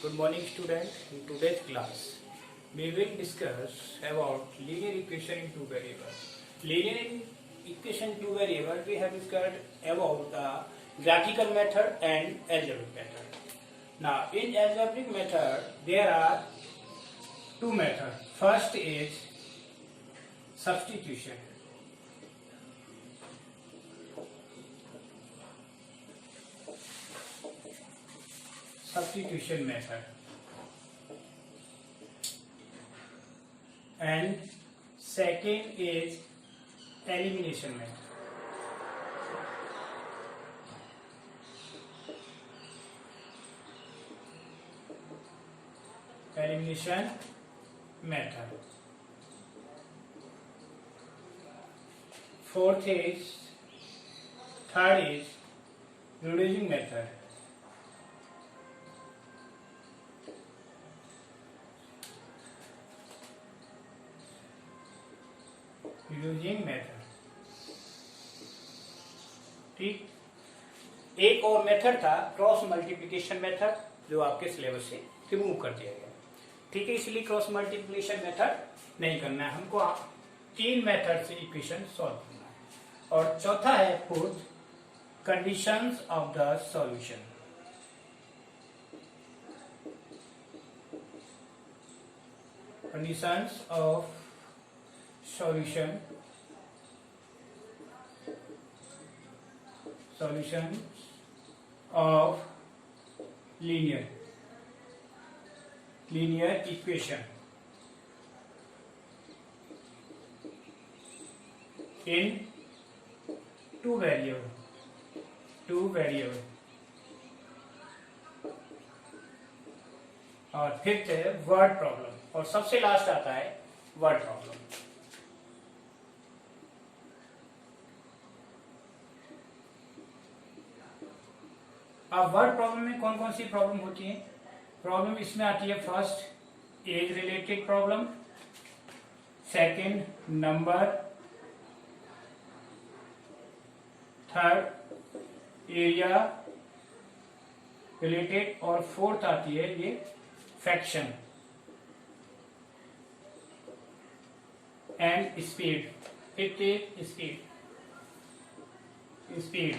Good morning, student. In today's class, we will discuss about linear equation in two variables. Linear equation in two variables, we have discussed about the graphical method and algebraic method. Now, in algebraic method, there are two methods. First is substitution. Substitution method, and second is elimination method. Elimination method. Third is reducing method. Using method. ठीक, एक और method था cross multiplication method, जो आपके syllabus से remove कर दिया गया. ठीक है, इसलिए क्रॉस मल्टीप्लिकेशन मेथड नहीं करना है हमको. तीन मेथड से इक्वेशन सॉल्व करना है. और चौथा है fourth, conditions of the solution. Conditions of solution of linear equation in two variable. और फिफ्थ है वर्ड प्रॉब्लम, और सबसे लास्ट आता है वर्ड प्रॉब्लम. अब वर्ड प्रॉब्लम में कौन कौन सी प्रॉब्लम होती है? प्रॉब्लम इसमें आती है first age related problem, second number, third area related, और फोर्थ आती है ये फ्रैक्शन एंड स्पीड. स्पीड.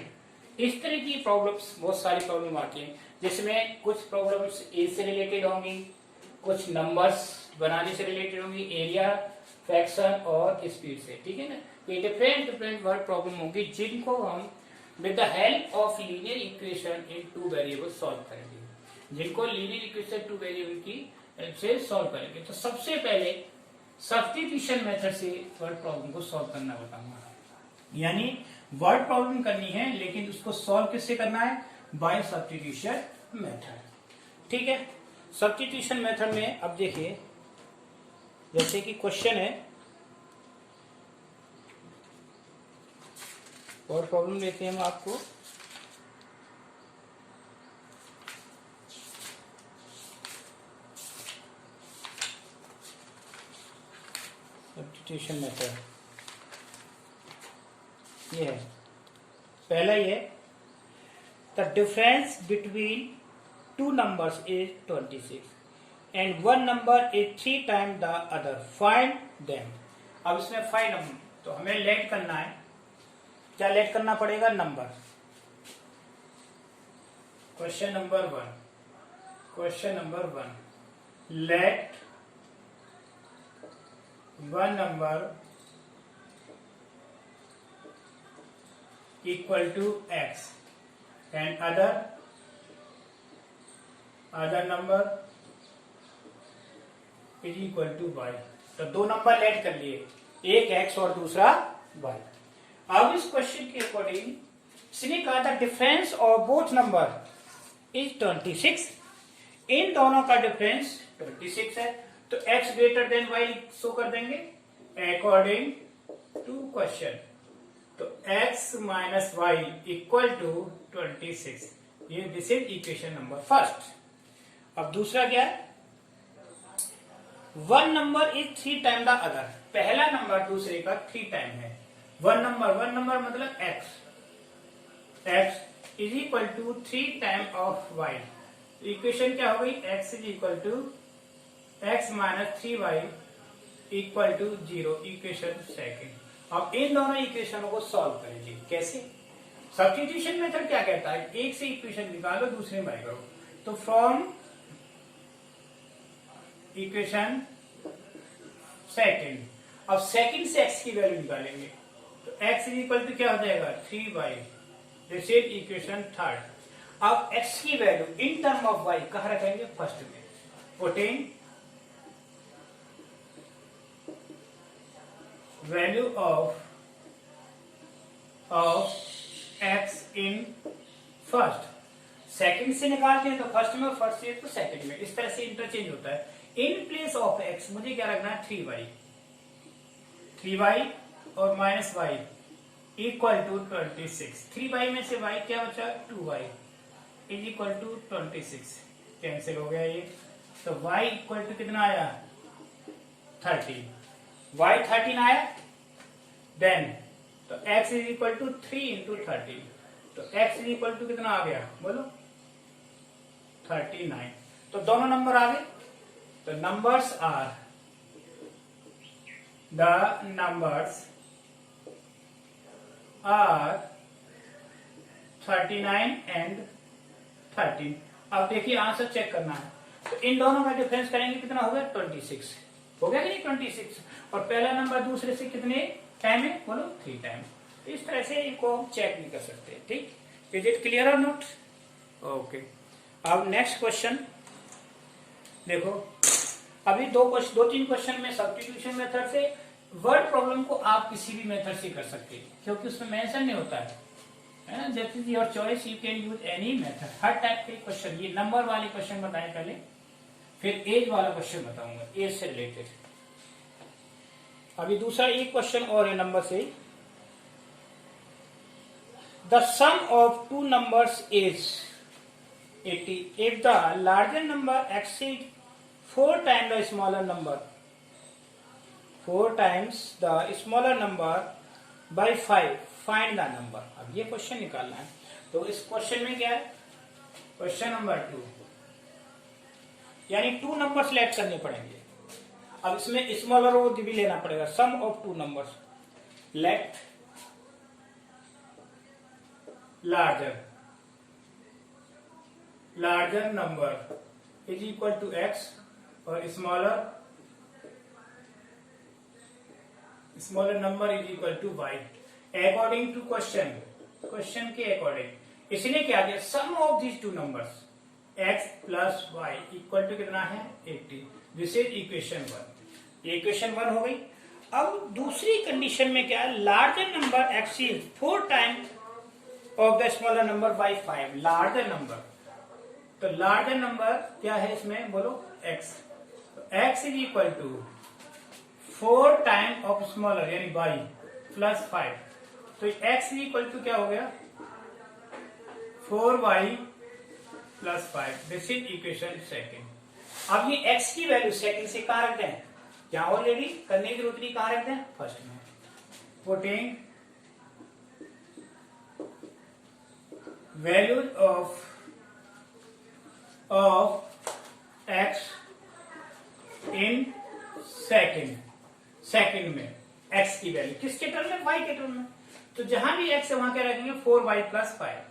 इस तरह की प्रॉब्लम्स, बहुत सारी प्रॉब्लम आती हैं, जिसमें कुछ प्रॉब्लम्स एज से रिलेटेड होंगी, कुछ नंबर्स बनाने से रिलेटेड होंगी, एरिया, फ्रैक्शन और स्पीड से. ठीक है ना. ये डिफरेंट वर्ड प्रॉब्लम होंगी, जिनको हम with the help of linear equation in two variable solve करेंगे. जिनको लीनियर इक्वेशन टू वेरिएबल की हेल्प से सॉल्व करेंगे. तो सबसे पहले सब्स्टिट्यूशन मेथड से वर्ड प्रॉब्लम को सॉल्व करना बताऊंगा. यानी वर्ड प्रॉब्लम करनी है, लेकिन उसको सॉल्व किससे करना है? By substitution method. ठीक है. सब्स्टिट्यूशन मेथड में अब देखिए, जैसे कि क्वेश्चन है, वर्ड प्रॉब्लम लेते हैं हम आपको. सब्स्टिट्यूशन मेथड ये है. पहला ये, the difference between two numbers is 26 and one number is 3 time the other, find them. अब इसमें फाइंड नंबर, तो हमें लेट करना है. क्या लेट करना पड़ेगा? Number. Question number one, let one number equal to x and other number is equal to y. तो दो नंबर लेट कर लिए, एक x और दूसरा y. अब इस क्वेश्चन के अकॉर्डिंग इसने कहा था difference of both number is 26. इन दोनों का डिफरेंस 26 है, तो x greater than y show कर देंगे अकॉर्डिंग टू क्वेश्चन. तो x minus y equal to 26. ये this is equation number first. अब दूसरा क्या है? One number is 3 time the other. पहला नंबर दूसरे का 3 टाइम है. वन नंबर मतलब x is equal to 3 time of y. Equation क्या हो गई, x is equal to x minus 3y equal to 0, equation second. अब इन दोनों इक्वेशनों को सॉल्व करेंगे। कैसे? सब्स्टिट्यूशन मेथड क्या कहता है, एक से इक्वेशन निकालो दूसरे में करो। तो फ्रॉम इक्वेशन सेकेंड, अब सेकेंड से x की वैल्यू निकालेंगे। तो x इज इक्वल टू क्या हो जाएगा 3y, this is equation third. अब x की value in term of y कहाँ रखेंगे, फर्स्ट में। Putting value of x in first, second से निकालते हैं तो फर्स्ट में, फर्स्ट से तो सेकंड में, इस तरह से इंटरचेंज होता है। इन प्लेस ऑफ x मुझे क्या रखना है 3y और minus y equal to 26। 3y में से y क्या बचा 2y is equal to 26, cancel हो गया ये। तो y इक्वल टू कितना आया 30, y 13 आया। देन तो x is equal to 3 into 30, तो x इज इक्वल टू कितना आ गया बोलो 39। तो दोनों नंबर आ गए। तो numbers are the numbers are 39 and 13। अब देखिए आंसर चेक करना है, तो इन दोनों में डिफरेंस करेंगे कितना हो गया 26, हो गया कि नहीं 26। और पहला नंबर दूसरे से कितने टाइम है बोलो 3 टाइम। इस तरह से इनको हम चेक नहीं कर सकते। ठीक, इज इट क्लियर और नॉट? ओके, अब नेक्स्ट क्वेश्चन देखो। अभी दो तीन क्वेश्चन में सब्स्टिट्यूशन मेथड से, वर्ड प्रॉब्लम को आप किसी भी मेथड से कर सकते हैं क्योंकि उसमें मेंशन नहीं होता है, that is your choice, you can use any method. Her type के क्वेश्चन, ये नंबर वाले क्वेश्चन बताएं पहले, फिर एज वाला क्वेश्चन बताऊंगा, एज से रिलेटेड। अभी दूसरा एक क्वेश्चन और है नंबर से। The sum of two numbers is 80 if the larger number exceeds 4 times the smaller number, 4 times the smaller number by 5, find the number। अब ये क्वेश्चन निकालना है। तो इस क्वेश्चन में क्या है, क्वेश्चन नंबर 2, यानी 2 नंबर सिलेक्ट करने पड़ेंगे। अब इसमें स्मॉलर वो भी लेना पड़ेगा। Sum of 2 numbers, let larger number is equal to x और smaller number is equal to y according to question के अकॉर्डिंग। इसने क्या दिया, sum of these two numbers x plus y equal to कितना है 80, दिस इज इक्वेशन 1। इक्वेशन 1 हो गई। अब दूसरी कंडीशन में क्या है, larger number exceed 4 times of the smaller number by 5। Larger number, तो लार्जर नंबर क्या है इसमें बोलो x, तो x is equal to 4 time of smaller यानी y प्लस 5। तो x इज इक्वल टू क्या हो गया 4y plus 5, this is equation second. अब ये x की वैल्यू सेकेंड से कहां रखते हैं, जहां ऑलरेडी करने की जरूरत नहीं, कहां रखते हैं फर्स्ट में। Putting values of x in second में x की वैल्यू किसके टर्म में, y के टर्म में। तो जहां भी x है वहां क्या रखेंगे 4y प्लस 5,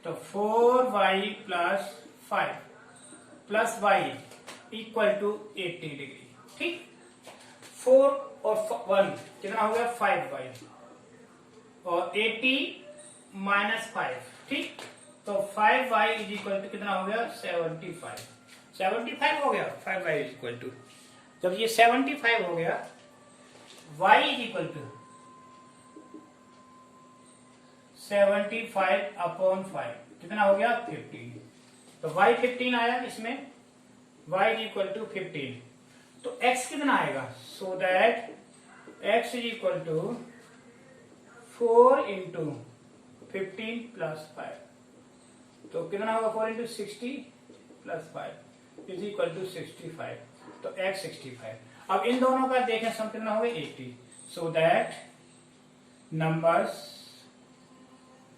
तो 4y plus 5 plus y equal to 80 degree. ठीक, 4 और 1 कितना हो गया 5y और 80 माइनस 5। ठीक, तो 5y इज इक्वल टू कितना हो गया 75 हो गया। 5y इज इक्वल टू, जब ये 75 हो गया, y is equal to 75 upon 5 कितना हो गया 15। तो y 15 आया इसमें, y इज इक्वल टू 15। तो x कितना आएगा, so that x is equal to 4 into 15 plus 5, तो कितना होगा 4 into 60 plus 5 is equal to 65। तो x 65। अब इन दोनों का देखें सम कितना होगा 80, so that numbers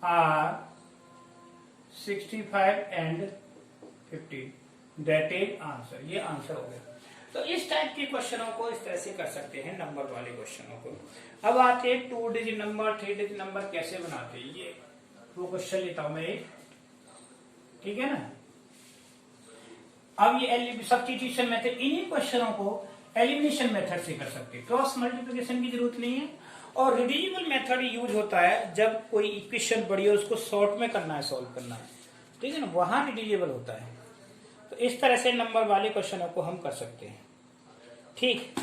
are 65 and 15 that is answer. ये आंसर हो गया। तो इस टाइप के क्वेश्चनों को इस तरह से कर सकते हैं, नंबर वाले क्वेश्चनों को। अब आते हैं 2 डिजिट नंबर 3 डिजिट नंबर कैसे बनाते हैं, ये वो क्वेश्चन लेता हूं मैं एक, ठीक है ना। अब ये सब्स्टिट्यूशन मेथड, इन्हीं क्वेश्चनों को एलिमिनेशन मेथड से कर सकते हैं, क्रॉस मल्टीप्लिकेशन की जरूरत नहीं है। और रिड्यूसिबल मेथड यूज होता है जब कोई इक्वेशन बड़ी है उसको शॉर्ट में करना है, सॉल्व करना है, ठीक है ना, वहां रिड्यूसिबल होता है। तो इस तरह से नंबर वाले क्वेश्चनों को हम कर सकते हैं, ठीक।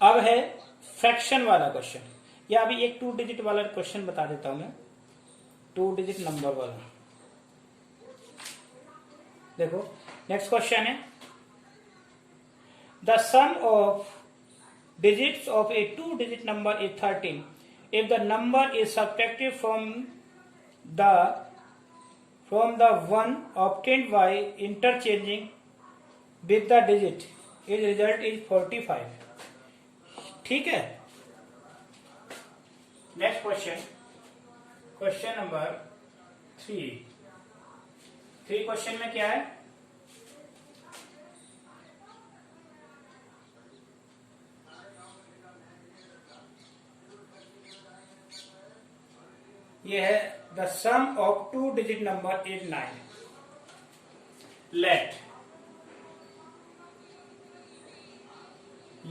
अब है फ्रैक्शन वाला क्वेश्चन, या अभी एक 2 डिजिट वाला क्वेश्चन बता देता हूं मैं, 2 डिजिट नंबर वाला। देखो नेक्स्ट क्वेश्चन है, the sum of digits of a 2 digit number is 13 if the number is subtracted from the one obtained by interchanging with the digit, its result is 45, ठीक है। Next question, question number 3 question में क्या है, ये है the sum of 2 digit number is 9, let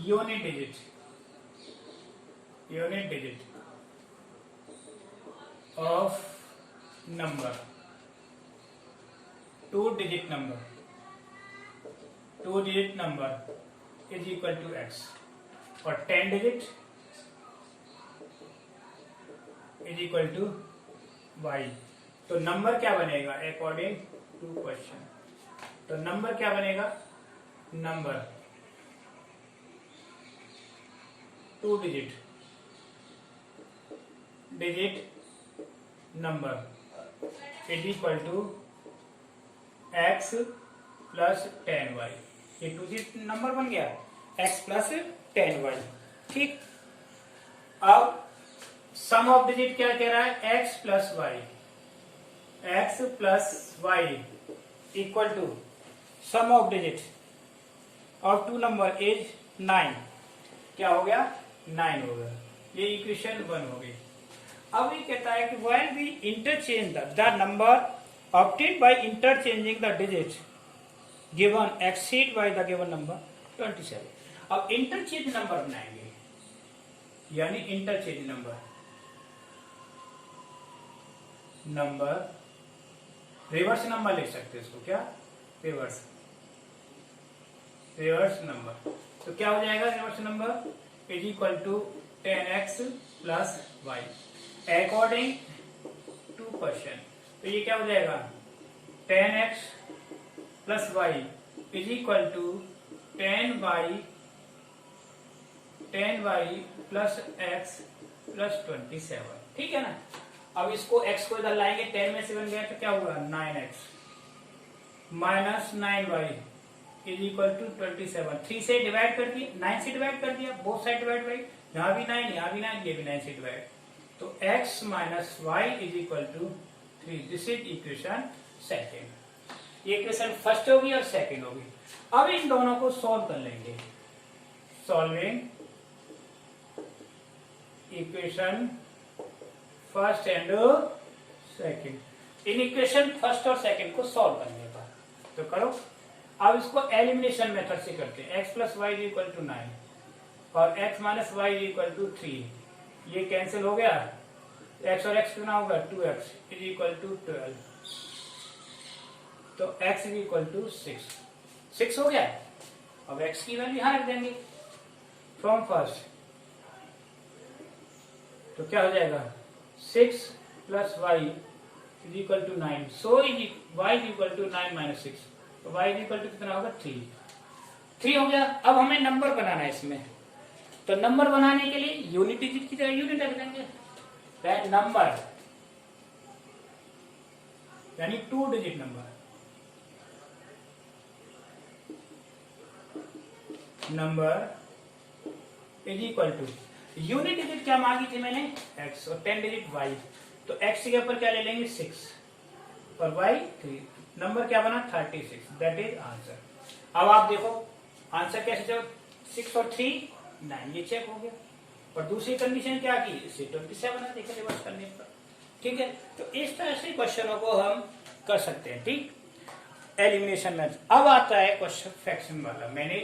unit digit of number 2 digit number is equal to x, और 10 digit is equal to y। तो number क्या बनेगा अकॉर्डिंग टू क्वेश्चन, तो नंबर क्या बनेगा, number 2 digit number is equal to x plus 10y। ये 2 digit number बन गया x प्लस 10y, ठीक। अब सम ऑफ डिजिट क्या कह रहा है, x plus y equal to sum of digit of 2 number is 9, क्या हो गया, 9 हो गया। ये इक्वेशन 1 हो गई। अब ये कहता है कि while we interchange the number obtained by interchanging the digit given exceed by the given number 27। अब इंटरचेंज नंबर बनाएंगे, यानी इंटरचेंज नंबर रिवर्स नंबर लिख सकते हैं इसको, क्या, रिवर्स नंबर। तो क्या हो जाएगा, reverse number is equal to 10x plus y according to question. तो ये क्या हो जाएगा, 10x plus y is equal to 10y plus x plus 27, ठीक है ना। अब इसको x को इधर लाएंगे, 10 में से बन गया तो क्या होगा, 9x minus 9y is equal to 27। 3 से डिवाइड कर दिया, 9 से डिवाइड कर दिया, बोथ साइड डिवाइड बाई, यहाँ भी 9 यहाँ भी 9, ये भी 9 से डिवाइड, तो x minus y is equal to 3। This is equation second. ये इक्वेशन फर्स्ट होगी और सेकेंड होगी। अब इन दोनों को सॉल्व कर लेंगे, solving equation first and second. In equation first और सेकंड को सॉल्व करने का तो करो। अब इसको एलिमिनेशन मेथड से करते हैं, x plus y equal to 9 और x minus y equal to 3, ये कैंसिल हो गया, x और x कितना होगा, 2x इज इक्वल टू 12, तो x इज इक्वल टू 6 हो गया। अब x की वैल्यू यहां रख देंगे फ्रॉम फर्स्ट, तो क्या हो जाएगा, 6 plus y is equal to 9, so y is equal to 9 minus 6, तो y इज इक्वल टू कितना होगा, 3 हो गया। अब हमें नंबर बनाना है इसमें, तो नंबर बनाने के लिए यूनिट डिजिट की जगह यूनिट रख देंगे, नंबर यानी 2 digit number is equal to, unit digit क्या मांगी थी मैंने, x और 10 डिजिट y, तो x के ऊपर क्या ले लेंगे 6 और y 3, नंबर क्या बना 36, दैट इज आंसर। अब आप देखो आंसर कैसे चलो 6 और 3 9, ये चेक हो गया। और दूसरी कंडीशन क्या की, इससे 27 बना देखा रिवर्स करने पर। ठीक है, तो इस तरह से क्वेश्चनों को हम कर सकते हैं। ठीक, एलिमिनेशन में। अब आता है क्वेश्चन फ्रैक्शन वाला। मैंने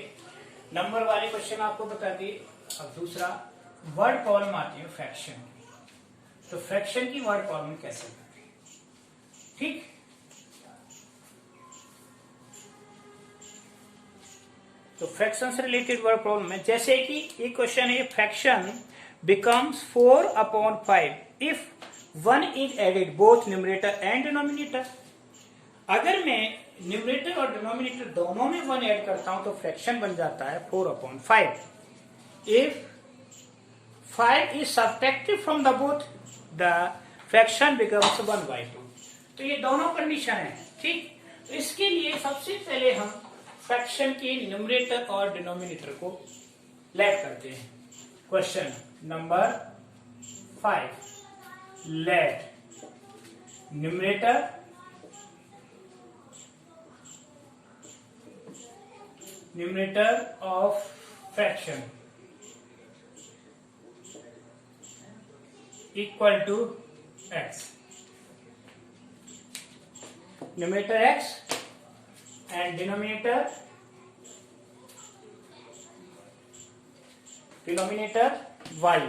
नंबर वाले क्वेश्चन आपको बता दिए। अब दूसरा वर्ड प्रॉब्लम आती है फ्रैक्शन की। तो फ्रैक्शन की वर्ड प्रॉब्लम कैसे करते हैं? ठीक, तो फ्रैक्शन से रिलेटेड वर्ड प्रॉब्लम है। जैसे कि एक क्वेश्चन है, fraction becomes 4/5 if 1 is added both numerator and denominator. अगर मैं न्यूमरेटर और डिनोमिनेटर दोनों में 1 ऐड करता हूं तो फ्रैक्शन बन जाता है 4/5। If 5 is subtracted from the both, the fraction becomes 1/2। तो ये दोनों कंडीशन है। ठीक, तो इसके लिए सबसे पहले हम फ्रैक्शन के न्यूमरेटर और डिनोमिनेटर को लेट करते हैं। Question number 5, let numerator of fraction equal to x, numerator x and denominator y।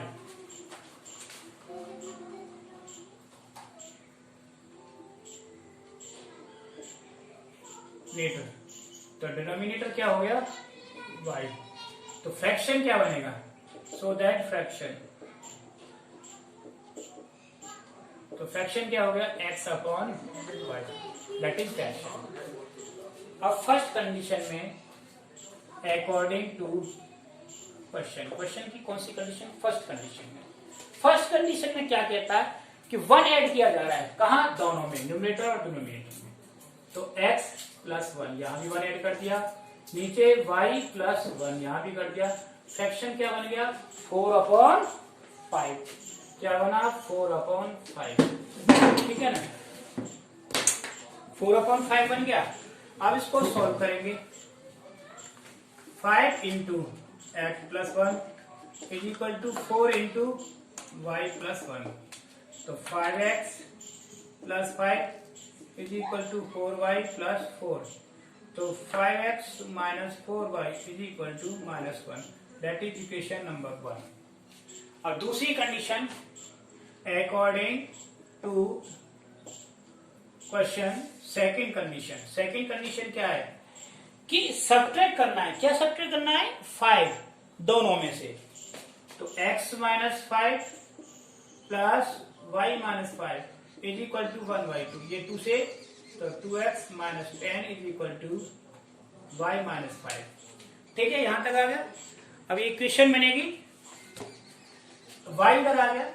तो डिनोमिनेटर क्या हो गया y, तो फ्रैक्शन क्या बनेगा, सो दैट फ्रैक्शन, तो फ्रैक्शन क्या हो गया x/y, दैट इज फ्रैक्शन। अब फर्स्ट कंडीशन में अकॉर्डिंग टू क्वेश्चन की कौन सी कंडीशन, फर्स्ट कंडीशन में क्या कहता है कि 1 ऐड किया जा रहा है, कहां, दोनों में, न्यूमरेटर और डिनोमिनेटर में। तो x + 1 यहां भी 1 ऐड कर दिया, नीचे y + 1 यहां भी कर दिया। फ्रैक्शन क्या बन गया 4/5, क्या बना 4/5। ठीक है ना, 4/5 बन गया। अब इसको सॉल्व करेंगे। 5 × x + 1 = 4 × y + 1, तो 5x + 5 = 4y + 4, तो 5x - 4y = -1, that is equation number 1। और दूसरी condition according to question, second condition क्या है कि सब्ट्रैक्ट करना है। क्या सब्ट्रैक्ट करना है, 5 दोनों में से, तो x - 5 + y - 5 = 1/2, ये 2 से, तो 2x - 10 = y - 5। ठीक है, यहां तक आ गया। अब इक्वेशन बनेगी, y इधर आ गया,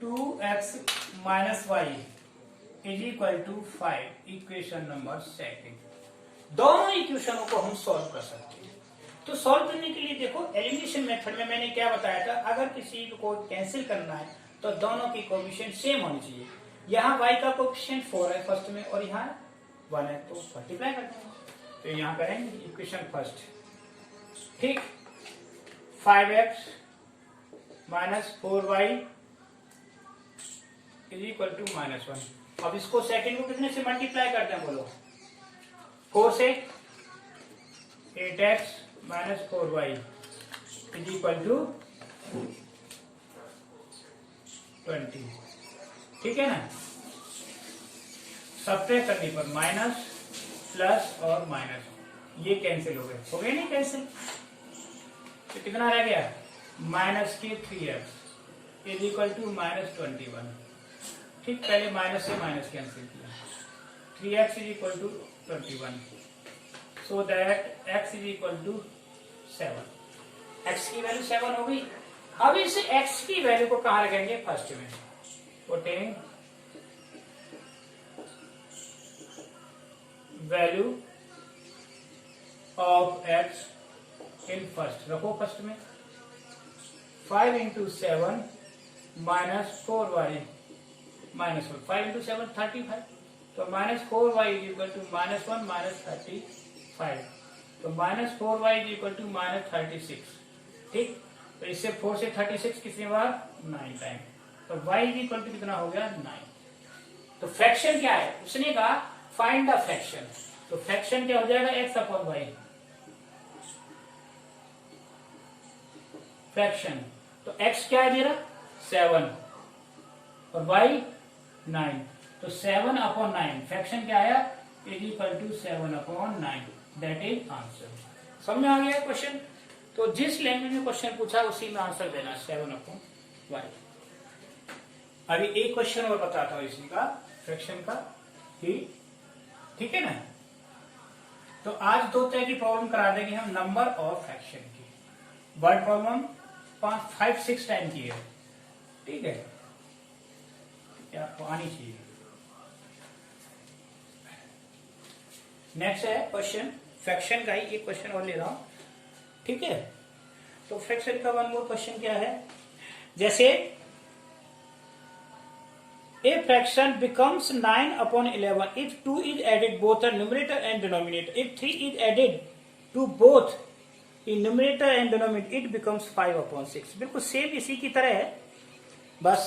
2x - y = 5, equation number second. दोनों इक्वेशनों को हम सॉल्व कर सकते हैं। तो सॉल्व करने के लिए देखो, एलिमिनेशन मेथड में मैंने क्या बताया था, अगर किसी को कैंसिल करना है तो दोनों की कोएफिशिएंट सेम होनी चाहिए। यहाँ y का कोएफिशिएंट 4 है फर्स्ट में, और यहाँ 1 है, तो मल्टीप्लाई करते हैं। तो यहाँ करेंगे इक्वेशन फर्स्ट। ठीक, 5x - 4y = -1। अब इसको सेकंड को कितने से मल्टीप्लाई करते हैं, बोलो 4 से, 8x - 4y = 20। ठीक है ना, सब्ट्रैक्ट करने पर माइनस, प्लस और माइनस, ये कैंसिल हो गए नहीं कैंसिल, तो कितना रह गया, -3x = -21। ठीक, पहले माइनस से माइनस कैंसिल किया, 3x = 21, so that x = 7। x की वैल्यू 7 हो गई। अब इस x की वैल्यू को कहां रखेंगे, फर्स्ट में, putting value of x in first, रखो फर्स्ट में। 5 × 7 - 4y - 1, 5 × 7 35, तो -4y इज इक्वल टू -1 -35, तो -4y इज इक्वल टू -36। ठीक, तो इससे 4 से 36 कितनी बार 9 टाइम, तो y इज इक्वल टू कितना हो गया 9। तो फ्रैक्शन क्या है, उसने कहा फाइंड द फ्रैक्शन, तो फ्रैक्शन क्या हो जाएगा x अपॉन वाई, फ्रैक्शन। तो x क्या है मेरा 7 और y 9, तो 7 अपॉन 9 फ्रैक्शन क्या आया is equal to 7 upon 9, that is answer. समझ में आ गया क्वेश्चन। तो जिस लैंग्वेज में क्वेश्चन पूछा उसी में आंसर देना 7 अपॉन वाई। अभी एक क्वेश्चन और बताता हूं इसी का फ्रैक्शन का, ठीक है ना। तो आज 2 तरह की प्रॉब्लम करा देंगे हम नंबर और फ्रैक्शन की। वर्ड प्रॉब्लम 5-6 टाइम की है, ठीक है, आपको आनी चाहिए। नेक्स्ट है क्वेश्चन फ्रैक्शन का ही एक क्वेश्चन और ले रहा हूं, ठीक है। तो फ्रैक्शन का वन मोर क्वेश्चन क्या है, जैसे a fraction becomes 9 upon 11 if 2 is added both the numerator and denominator, if 3 is added to both in numerator and denominator it becomes 5 upon 6। बिल्कुल सेम इसी की तरह है, बस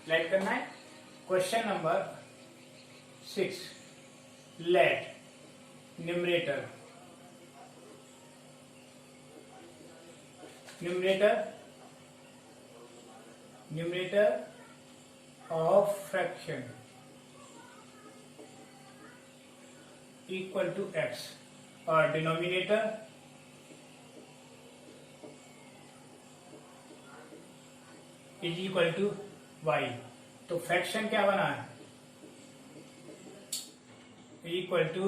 लेट करना है। Question number 6, let numerator of fraction equal to x और denominator is equal to y। तो फ्रैक्शन क्या बना है equal to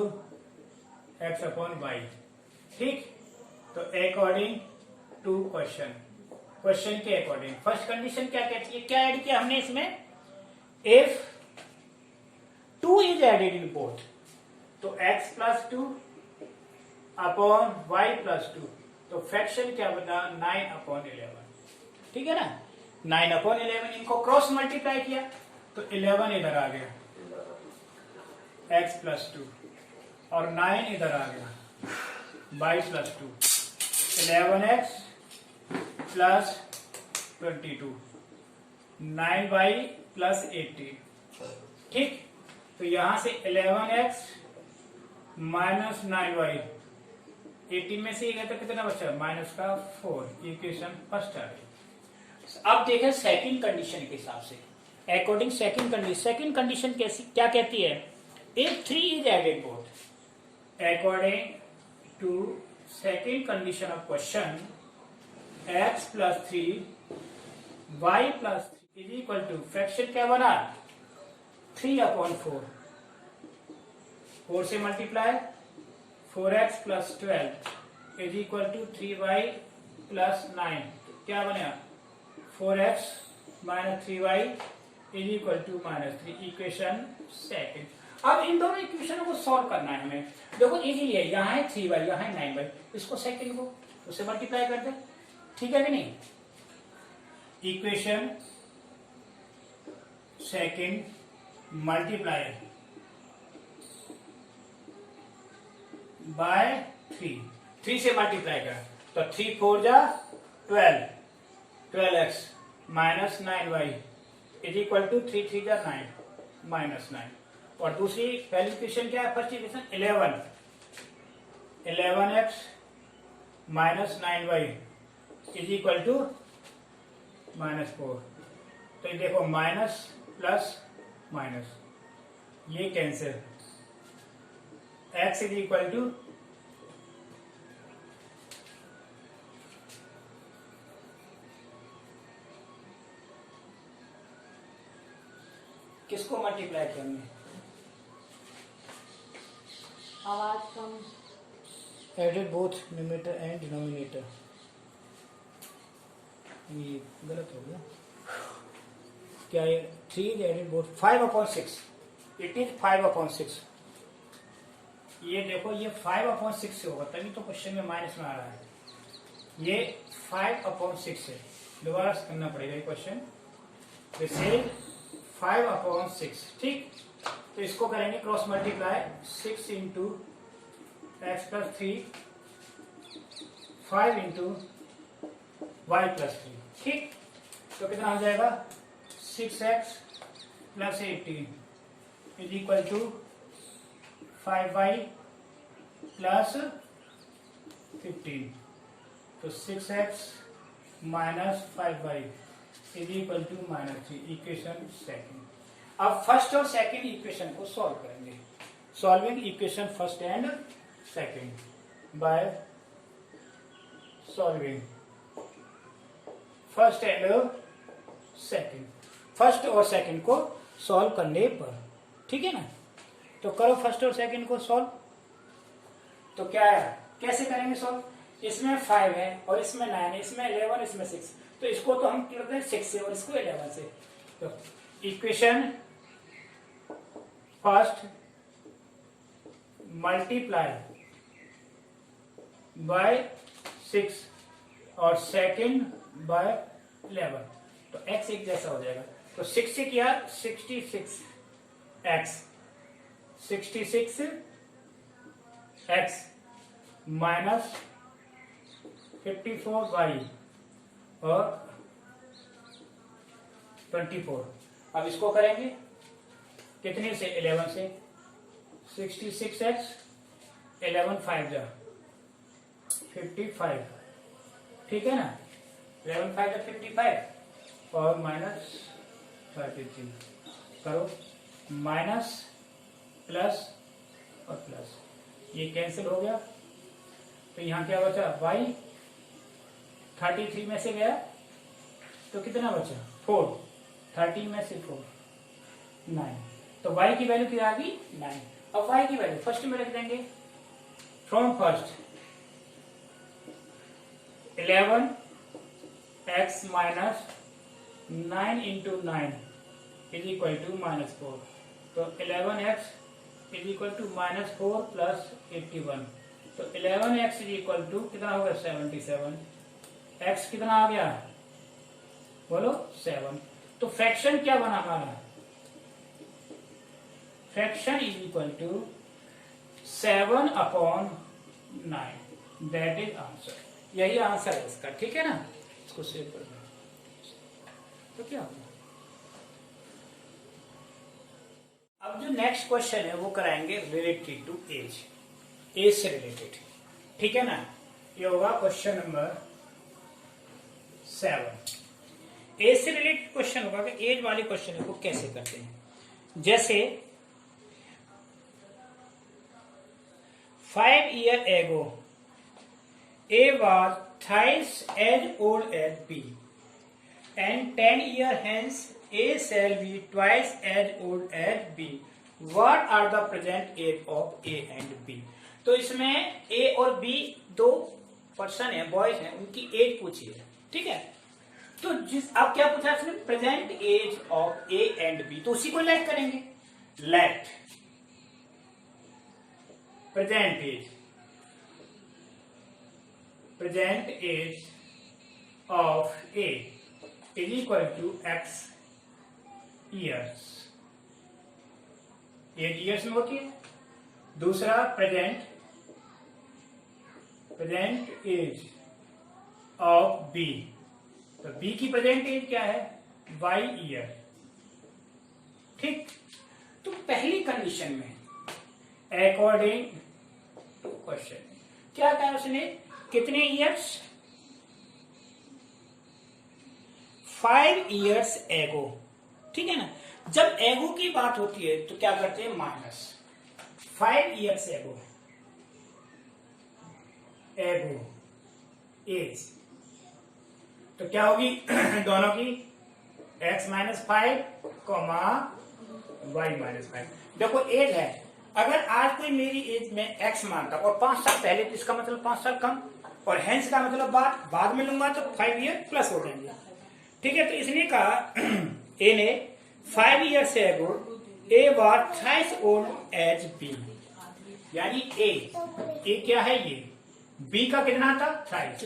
x upon y, ठीक। तो अकॉर्डिंग टू क्वेश्चन के अकॉर्डिंग फर्स्ट कंडीशन क्या कहती है, क्या ऐड किया हमने इसमें, if 2 is added in both, तो x plus 2 upon y plus 2, तो फ्रैक्शन क्या बना 9 अपॉन 11, ठीक है ना। 9 अपॉन 11 इनको क्रॉस मल्टीप्लाई किया तो 11 इधर आ गया x plus 2 और 9 इधर आ गया y plus 2, 11x plus 22, 9y plus 80, ठीक। तो यहां से 11x माइनस 9y, 80 में से ये तो कितना बचा माइनस का 4, इक्वेशन फर्स्ट आ गई। अब देखें सेकंड कंडीशन के हिसाब से, अकॉर्डिंग सेकंड कंडीशन कैसी क्या कहती है, if 3 is added both, according to second condition of question x plus 3 y plus is equal to fraction क्या बना 3 अपॉन 4 से multiply 4x plus 12 is equal to 3y plus 9, क्या बनेगा 4x minus 3y is equal to -3, equation second. अब इन दोनों इक्वेशनों को solve करना है हमें। देखो इजीली है, यहाँ है 3y यहाँ है 9y, इसको सेकंड को उससे मल्टीप्लाई कर दे, ठीक है कि नहीं। इक्वेशन सेकंड मल्टीप्लाई बाय 3 से मल्टीप्लाई कर, तो 3 4 जा 12x minus 9y is equal to 3 3 जा 9 माइनस 9। और दूसरी पहली इक्वेशन क्या है, first equation 11x minus 9y is equal to -4। तो ये देखो माइनस प्लस माइनस ये cancel, x is equal to किसको मल्टीप्लाई करनी, आवाज कम, added both numerator and denominator, ये गलत हो गया, क्या ये 3 is added both 5 upon 6, it is 5 upon 6। ये देखो ये 5 अपॉन 6 से होगा तभी तो क्वेश्चन में माइनस में आ रहा है, ये 5 अपॉन 6 है, दोबारा करना पड़ेगा ये क्वेश्चन, दिस इज 5 अपॉन 6, ठीक। तो इसको करेंगे cross multiply 6 into x plus 3 5 into y plus 3। ठीक, तो कितना हो जाएगा 6x plus 18 is equal to 5y plus 15। तो 6x minus 5y is equal to -3, equation second. अब फर्स्ट और सेकंड इक्वेशन को सॉल्व करेंगे। Solving equation first and second by solving first and second, first और सेकंड को solve करने पर, ठीक है ना। तो करो फर्स्ट और सेकंड को सॉल्व। तो क्या है, कैसे करेंगे सॉल्व? इसमें 5 है और इसमें 9 है, इसमें 11, इसमें 6, तो इसको तो हम करते हैं 6 से और इसको 11 से। तो इक्वेशन फर्स्ट मल्टीप्लाई बाय 6 और सेकंड बाय 11, तो x एक जैसा हो जाएगा। तो 6 से किया 66x माइनस 54y और 24। अब इसको करेंगे कितने से, 11 से। 66x 11 5 जा 55, ठीक है ना। 11 5 जा 55 और माइनस 33 करो, माइनस प्लस और प्लस, ये कैंसिल हो गया। तो यहाँ क्या बचा, y 33 में से गया तो कितना बचा 4, 13 में से 4 9, तो y की वैल्यू क्या आ गई 9। अब y की वैल्यू फर्स्ट में रख देंगे, from first 11x minus 9 into 9 is equal to -4। तो 11x is equal to -4 plus 81, तो 11x इज इक्वल टू कितना हो गया 77। x कितना आ गया बोलो 7। तो फ्रैक्शन क्या बना हमारा, fraction is equal to 7/9, that is answer. यही आंसर है इसका, ठीक है ना। इसको सेव कर दो। तो क्या होगा, अब जो नेक्स्ट क्वेश्चन है वो कराएंगे रिलेटेड टू एज, एज से रिलेटेड, ठीक है ना। ये होगा क्वेश्चन नंबर 7। एज से रिलेटेड क्वेश्चन होगा कि एज वाले क्वेश्चन को कैसे करते हैं। जैसे 5 years ago A was thrice as old as B, and 10 years hence A shall be twice as old as B. What are the present age of A and B? तो इसमें A और B दो person है, boys हैं, उनकी as पूछी है, ठीक है। तो अब क्या पूछा है इसने, present age of A and B, तो उसी को लेट करेंगे। Let present age of A is equal to x years, age years में होती है। दूसरा प्रेजेंट एज ऑफ B, तो B की प्रेजेंट एज क्या है y ईयर, ठीक। तो पहली कंडीशन में अकॉर्डिंग टू क्वेश्चन क्या कहा उसने, कितने ईयर्स 5 years ago, ठीक है ना। जब एगो की बात होती है तो क्या करते हैं माइनस 5 years ago एगो एज, तो क्या होगी दोनों की x - 5 y - 5। देखो एज है, अगर आज कोई मेरी एज में x मानता और 5 साल पहले, तो इसका मतलब 5 साल कम, और हेंस का मतलब बाद में लूंगा तो 5 year प्लस हो जाएंगे, ठीक है। तो इसने कहा ए ने 5 years ago A was thrice old as B, यानी ए क्या है ये, B का कितना था थ्राइस,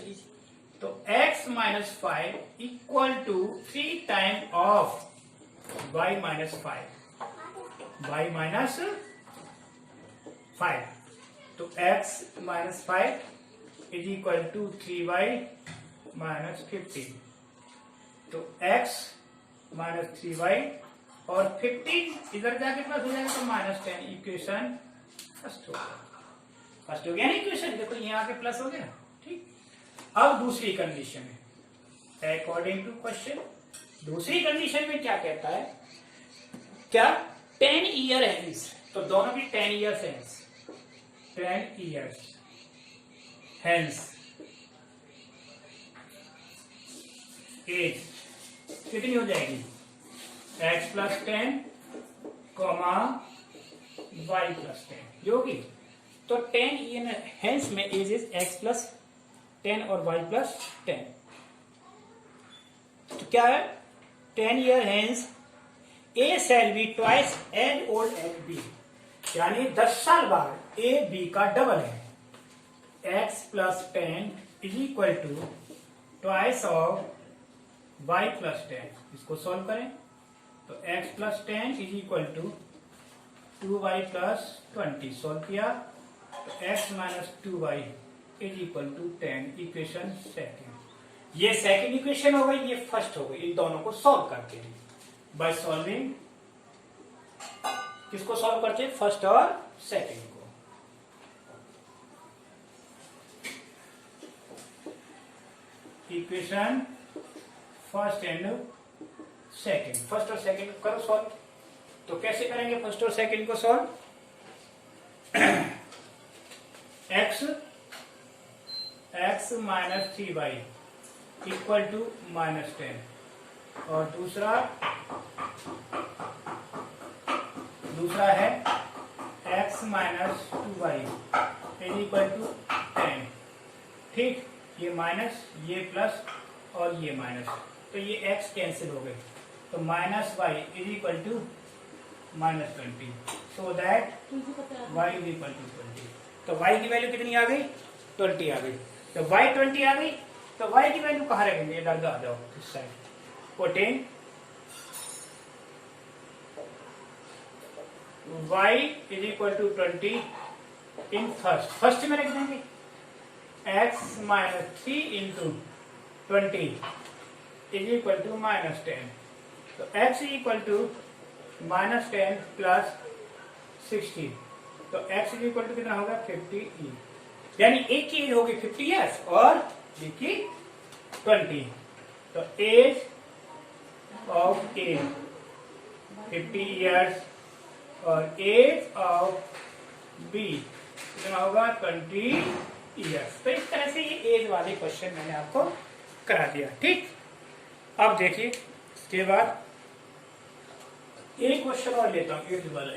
तो x - 5 equal to 3 time of y - 5, y minus 5, तो x minus 5 is equal to 3y minus 15, तो x माइनस 3y और 15 इधर जाके प्लस हो जाएगा तो माइनस 10, इक्वेशन फर्स्ट हो गया ना इक्वेशन, देखो यहाँ आके प्लस हो गया। ठीक, अब दूसरी कंडीशन है अकॉर्डिंग टू क्वेश्चन। दूसरी कंडीशन में क्या कहता है, क्या 10 ईयर हेंस, तो दोनों की 10 years hence, 10 years hence age कितनी हो जाएगी, x plus 10 comma y plus 10 जो होगी, तो 10 ईयर हेंस में एज इज x प्लस 10 और y प्लस 10, तो क्या है 10 year hence A shall be twice as old as B, यानी 10 साल बाद A B का डबल है, x plus 10 is equal to twice of y plus 10, इसको सॉल्व करें तो x plus 10 is equal to 2y plus 20, solve किया तो x minus 2y is equal to 10, equation second. ये सेकेंड इक्वेशन हो गई, ये फर्स्ट हो गई, इन दोनों को सॉल्व करते हैं बाय सॉल्विंग, किसको सॉल्व करते हैं, फर्स्ट और सेकेंड को। Equation first and second, first और सेकेंड करो सॉल्व, तो कैसे करेंगे फर्स्ट और सेकेंड को solve, x minus 3y equal to minus 10, और दूसरा है x minus 2y is equal to 10, ठीक, ये माइनस ये प्लस और ये माइनस, तो ये x कैंसिल हो गए, तो minus y is equal to minus 20, so that y is equal to 20, तो y की वैल्यू कितनी आ गई, 20 आ गई, तो y 20 आ गई, तो y की वैल्यू कहाँ रखेंगे, इधर आ जाओ इस side, putting y is equal to 20 in first में रख देंगे, x minus 3 into 20 is equal to minus 10, तो x is equal to minus 10 plus 60, तो x इज इक्वल टू कितना होगा 50, यानी एक की एज होगी 50 ईयर्स और बी की 20, तो एज ऑफ ए 50 ईयर्स और एज ऑफ बी कितना होगा 20 ईयर्स। तो इस तरह से ये एज वाले क्वेश्चन मैंने आपको करा दिया। ठीक, अब देखिए इसके बाद एक क्वेश्चन और लेता हूं एज वाला।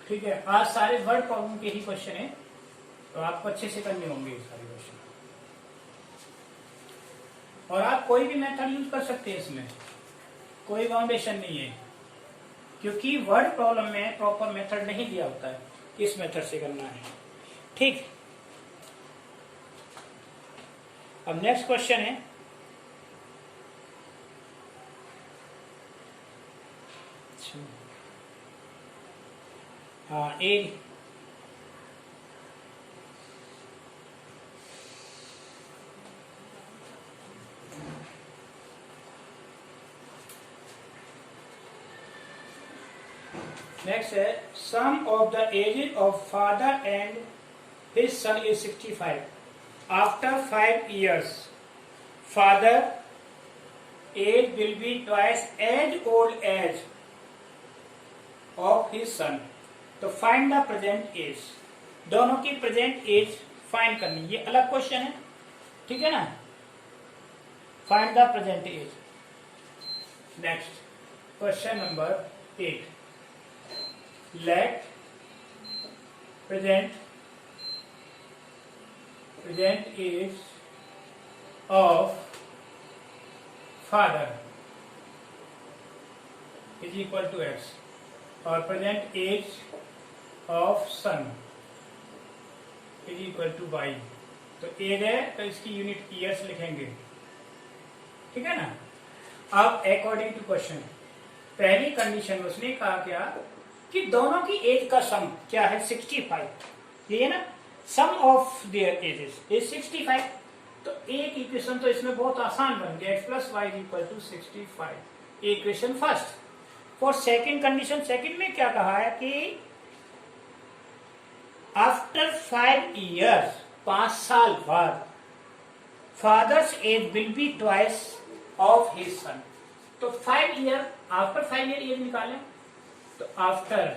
ठीक है, आज सारे वर्ड प्रॉब्लम के ही क्वेश्चन है, तो आपको अच्छे से करने होंगे ये सारे क्वेश्चन, और आप कोई भी मेथड यूज कर सकते हैं, इसमें कोई बाउंडेशन नहीं है, क्योंकि वर्ड प्रॉब्लम में प्रॉपर मेथड नहीं दिया होता है, इस मेथड से करना है। ठीक, अब नेक्स्ट क्वेश्चन है हाँ एज, नेक्स्ट है sum of the ages of father and his son is 65 after 5 years father age will be twice as old as of his son, तो फाइंड द प्रेजेंट एज, दोनों की present as find करनी, ये अलग question है, ठीक है ना, find the present age. Next question number 8, let present age of father is equal to x और present age of son is equal to y, तो एज है तो इसकी यूनिट ईयर्स लिखेंगे, ठीक है ना। अब अकॉर्डिंग टू क्वेश्चन पहली कंडीशन में उसने कहा क्या कि दोनों की एज का सम क्या है 65, ये है ना, सम ऑफ देयर एजेस इज 65। तो एक इक्वेशन तो इसमें बहुत आसान बन गया, x plus y equal to 65, equation first. For second condition, second में क्या कहा है कि आफ्टर 5 years, 5 साल बाद, father's age will be twice of his son. तो 5 year, आफ्टर 5 year एज निकालें, तो आफ्टर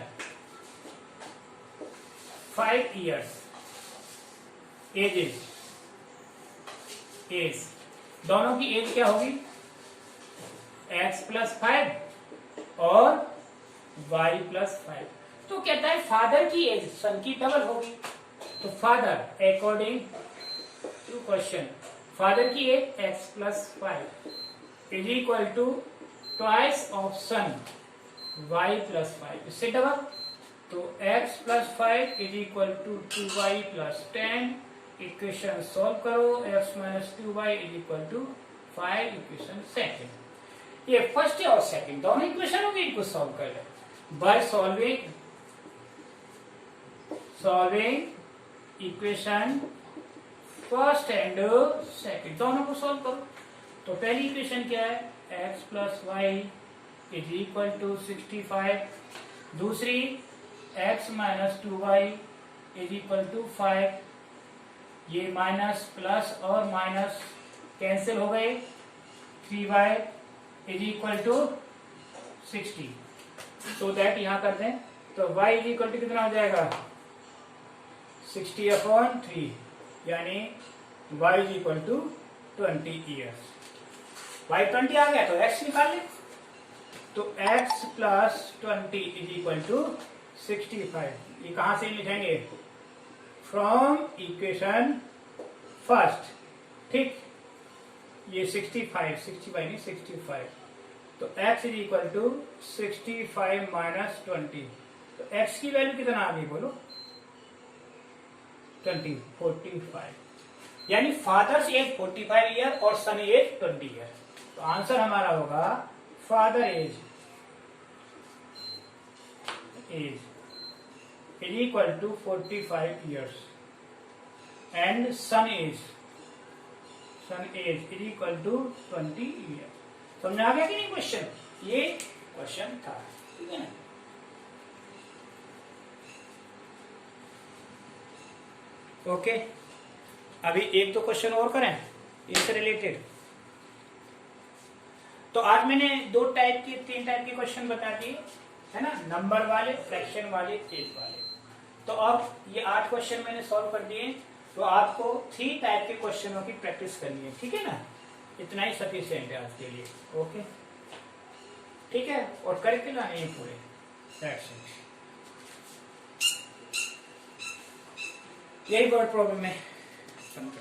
5 years एज दोनों की एज क्या होगी, x प्लस 5 और y प्लस 5। तो कहता है फादर की एज सन की डबल होगी। तो father according to question, father की age x plus 5 is equal to twice of son y plus 5, इससे डबल। तो x plus 5 is equal to 2y plus 10। Equation solve करो, x minus 2y is equal to 5, equation second. ये first और second दोनों equation होगी, इनको solve कर ले by solving equation first and second, दोनों को सॉल्व करो। तो पहली इक्वेशन क्या है, x plus y is equal to 65, दूसरी x minus 2y is equal to 5, ये माइनस प्लस और माइनस कैंसिल हो गए, 3y is equal to 60, so that यहां कर दें। तो y इज इक्वल टू कितना हो जाएगा, 60/3, यानी y is equal to 20 years। y 20 आ गया तो x निकाल ले, तो x plus 20 is equal to 65। ये कहां से लिखेंगे, फ्रॉम इक्वेशन फर्स्ट, ठीक। ये 65 नहीं 65, तो x is equal to 65 minus 20। तो x की वैल्यू कितना आ गई बोलो, 45, यानी फादर्स एज 45 ईयर और सन एज 20 ईयर। तो आंसर हमारा होगा father age is equal to 45 years and son age is equal to 20 years। समझ आ गया कि नहीं क्वेश्चन, ये क्वेश्चन था, ठीक है ना। ओके, अभी एक तो क्वेश्चन और करें इससे रिलेटेड। तो आज मैंने 3 टाइप के क्वेश्चन बता दिए, है ना, नंबर वाले, फ्रैक्शन वाले, एज वाले। तो अब ये 8 क्वेश्चन मैंने सॉल्व कर दिए, तो आपको 3 टाइप के क्वेश्चनों की प्रैक्टिस करनी है, ठीक है ना। इतना ही सफिशिएंट है आज के लिए, ओके, ठीक है। और करके लाने ये पूरे फ्रैक्शन, यही वर्ड प्रॉब्लम है, समझ